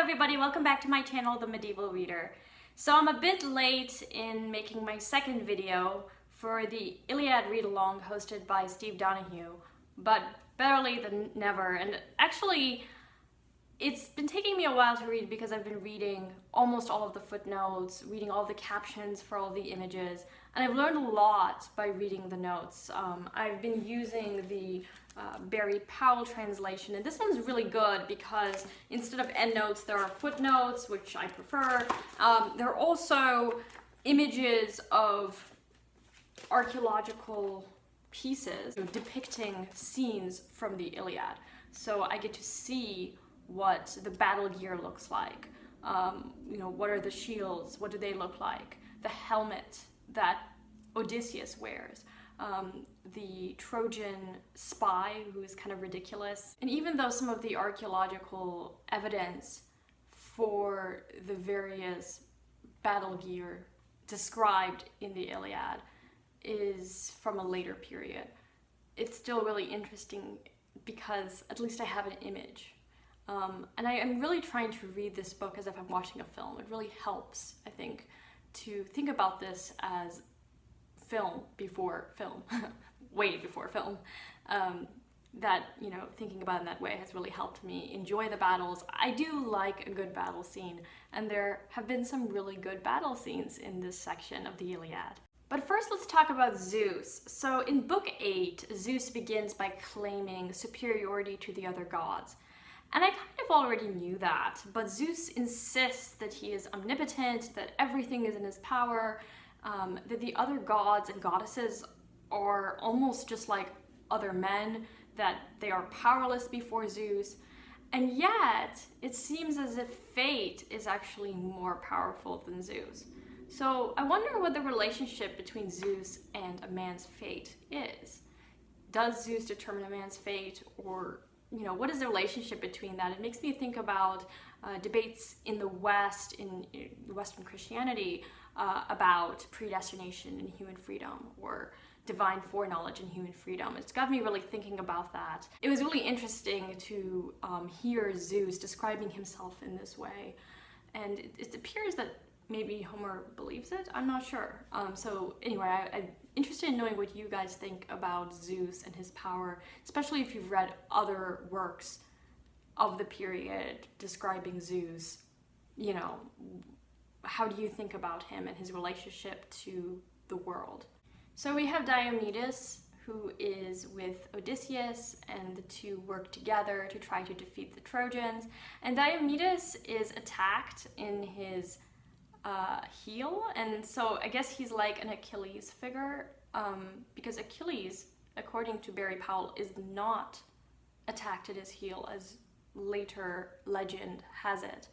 everybody, welcome back to my channel, The Medieval Reader. So I'm a bit late in making my second video for the Iliad read-along hosted by Steve Donahue, but better late than never. And actually, it's been taking me a while to read because I've been reading almost all of the footnotes, reading all the captions for all the images, and I've learned a lot by reading the notes. I've been using the Barry Powell translation, and this one's really good because instead of endnotes, there are footnotes, which I prefer. There are also images of archaeological pieces depicting scenes from the Iliad. So I get to see what the battle gear looks like. What are the shields? What do they look like? The helmet that Odysseus wears. The Trojan spy, who is kind of ridiculous. And even though some of the archaeological evidence for the various battle gear described in the Iliad is from a later period, it's still really interesting because at least I have an image. And I am really trying to read this book as if I'm watching a film. It really helps, I think, to think about this as film before film, way before film. Thinking about it in that way has really helped me enjoy the battles. I do like a good battle scene, and there have been some really good battle scenes in this section of the Iliad. But first, let's talk about Zeus. So in Book 8, Zeus begins by claiming superiority to the other gods. And I kind of already knew that, but Zeus insists that he is omnipotent, that everything is in his power, that the other gods and goddesses are almost just like other men, that they are powerless before Zeus. And yet, it seems as if fate is actually more powerful than Zeus. So I wonder what the relationship between Zeus and a man's fate is. Does Zeus determine a man's fate, or what is the relationship between that? It makes me think about debates in the West, in Western Christianity, about predestination and human freedom, or divine foreknowledge and human freedom. It's got me really thinking about that. It was really interesting to hear Zeus describing himself in this way. And it appears that maybe Homer believes it? I'm not sure. So anyway, I'm interested in knowing what you guys think about Zeus and his power, especially if you've read other works of the period describing Zeus. How do you think about him and his relationship to the world? So we have Diomedes, who is with Odysseus, and the two work together to try to defeat the Trojans. And Diomedes is attacked in his heel, and so I guess he's like an Achilles figure, because Achilles, according to Barry Powell, is not attacked at his heel as later legend has it.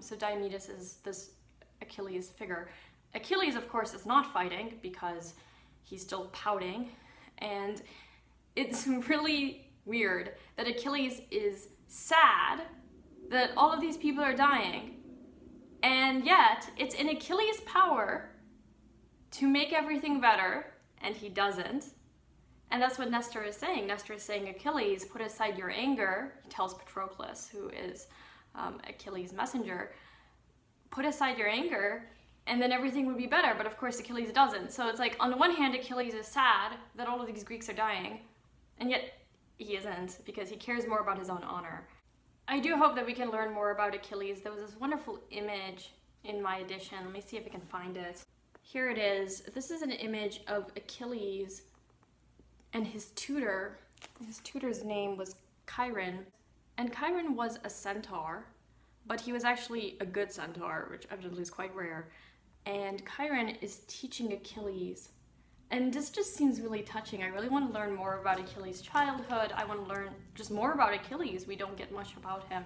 So Diomedes is this Achilles figure. Achilles, of course, is not fighting because he's still pouting, and it's really weird that Achilles is sad that all of these people are dying, and yet it's in Achilles' power to make everything better, and he doesn't. And that's what Nestor is saying. Nestor is saying, Achilles, put aside your anger. He tells Patroclus, who is Achilles' messenger, put aside your anger, and then everything would be better. But of course, Achilles doesn't. So it's like, on the one hand, Achilles is sad that all of these Greeks are dying, and yet he isn't, because he cares more about his own honor. I do hope that we can learn more about Achilles. There was this wonderful image in my edition. Let me see if I can find it. Here it is. This is an image of Achilles and his tutor. His tutor's name was Chiron. And Chiron was a centaur, but he was actually a good centaur, which evidently is quite rare. And Chiron is teaching Achilles. And this just seems really touching. I really want to learn more about Achilles' childhood. I want to learn just more about Achilles. We don't get much about him.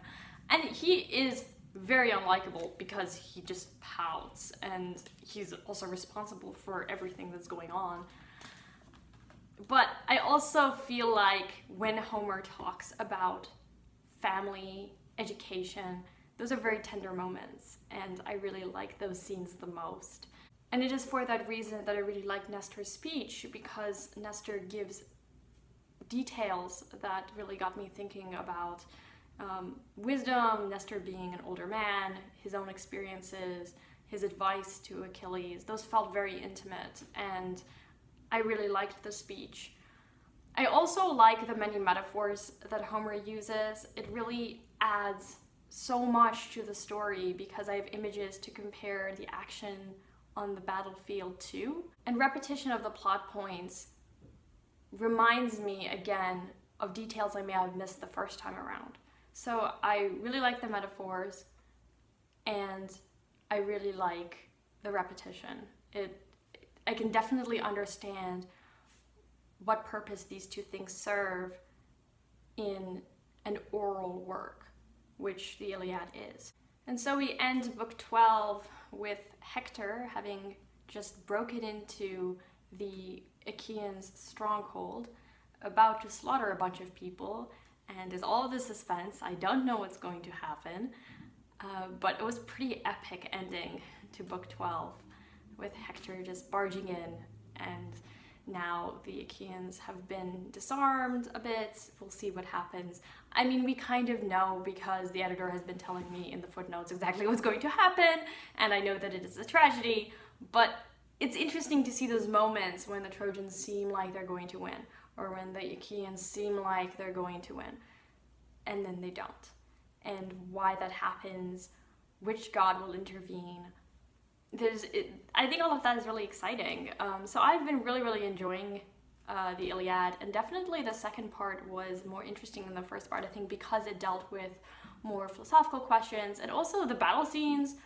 And he is very unlikable because he just pouts, and he's also responsible for everything that's going on. But I also feel like when Homer talks about family, education, those are very tender moments, and I really like those scenes the most. And it is for that reason that I really like Nestor's speech, because Nestor gives details that really got me thinking about wisdom, Nestor being an older man, his own experiences, his advice to Achilles, those felt very intimate, and I really liked the speech. I also like the many metaphors that Homer uses. It really adds so much to the story because I have images to compare the action on the battlefield to. And repetition of the plot points reminds me again of details I may have missed the first time around. So I really like the metaphors, and I really like the repetition. I can definitely understand what purpose these two things serve in an oral work, which the Iliad is. And so we end book 12 with Hector having just broken into the Achaeans' stronghold, about to slaughter a bunch of people, and there's all of the suspense. I don't know what's going to happen, but it was a pretty epic ending to book 12, with Hector just barging in, and now the Achaeans have been disarmed a bit. We'll see what happens. I mean, we kind of know because the editor has been telling me in the footnotes exactly what's going to happen, and I know that it is a tragedy, but it's interesting to see those moments when the Trojans seem like they're going to win, or when the Achaeans seem like they're going to win, and then they don't. And why that happens, which god will intervene. I think all of that is really exciting. So I've been really enjoying the Iliad, and definitely the second part was more interesting than the first part, I think, because it dealt with more philosophical questions, and also the battle scenes,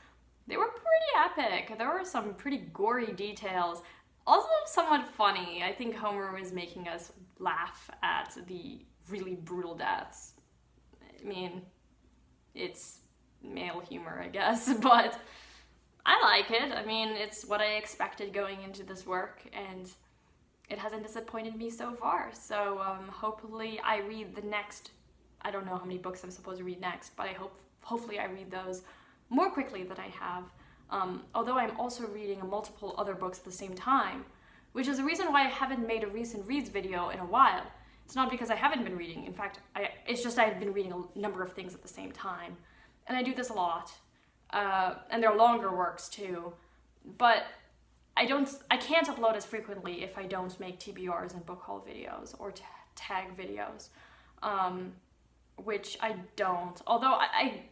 they were pretty epic. There were some pretty gory details, also somewhat funny. I think Homer was making us laugh at the really brutal deaths. I mean, it's male humor, I guess, but I like it. I mean, it's what I expected going into this work, and it hasn't disappointed me so far. So hopefully I read the next, I don't know how many books I'm supposed to read next, but hopefully I read those more quickly than I have. Although I'm also reading multiple other books at the same time, which is the reason why I haven't made a recent reads video in a while. It's not because I haven't been reading. In fact, it's just I've been reading a number of things at the same time. And I do this a lot. And they're longer works too. But I can't upload as frequently if I don't make TBRs and book haul videos or tag videos. Which I don't. Although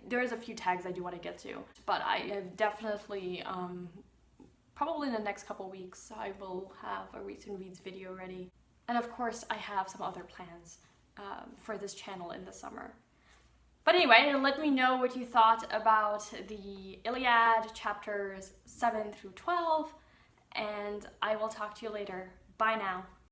there is a few tags I do want to get to. But I have definitely, probably in the next couple weeks, I will have a recent reads video ready. And of course, I have some other plans for this channel in the summer. But anyway, let me know what you thought about the Iliad chapters 7 through 12, and I will talk to you later. Bye now.